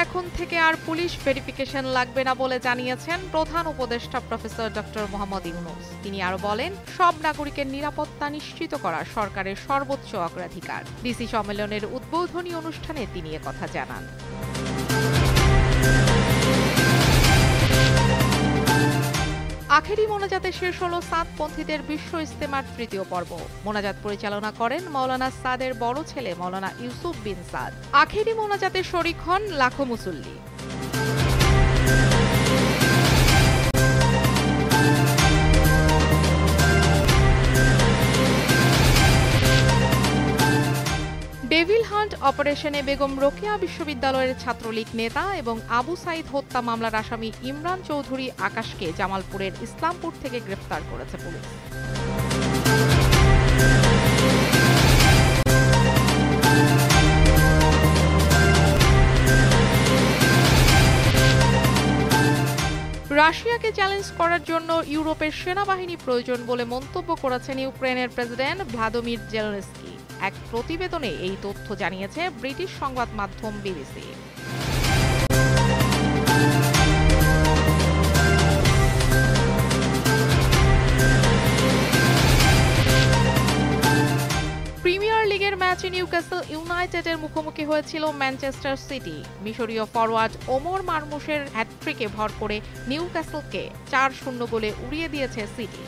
এখন থেকে আর police verification লাগবে না বলে জানিয়েছেন প্রধান উপদেষ্টা প্রফেসর ডক্টর মোহাম্মদ ইউনূস। তিনি আরো বলেন, সব নাগরিকের নিরাপত্তা নিশ্চিত করা সরকারের সর্বোচ্চ অগ্রাধিকার। ডিসি সম্মেলনের উদ্বোধনী অনুষ্ঠানে তিনি একথা জানান। আখেরি মোনাজাতে শেষ হলো সাদপন্থীদের বিশ্ব ইজতেমার তৃতীয় পর্ব। মোনাজাত পরিচালনা করেন মাওলানা সাদের বড় ছেলে মাওলানা ইউসুফ বিন সাদ। আখেরি মোনাজাতে শরীক হন লাখো মুসল্লি। ডেভিল হান্ট অপারেশনে বেগম রোকেয়া বিশ্ববিদ্যালয়ের ছাত্রলীগ নেতা এবং আবু সাইদ হত্যা মামলার আসামি ইমরান চৌধুরী আকাশকে জামালপুরের ইসলামপুর থেকে গ্রেফতার করেছে পুলিশ। রাশিয়াকে চ্যালেঞ্জ করার জন্য ইউরোপের সেনাবাহিনী প্রয়োজন বলে মন্তব্য করেছেন ইউক্রেনের প্রেসিডেন্ট ভ্লাদিমির জেলেনস্কি। এক প্রতিবেদনে এই তথ্য জানিয়েছে ব্রিটিশ সংবাদ মাধ্যম বিবিসি। প্রিমিয়ার লিগের ম্যাচে নিউক্যাসল ইউনাইটেডের মুখোমুখি হয়েছিল ম্যানচেস্টার সিটি। মিশরীয় ফরওয়ার্ড ওমর মারমুশের হ্যাটট্রিকে ভর করে নিউক্যাসলকে ৪-০ গোলে উড়িয়ে দিয়েছে সিটি।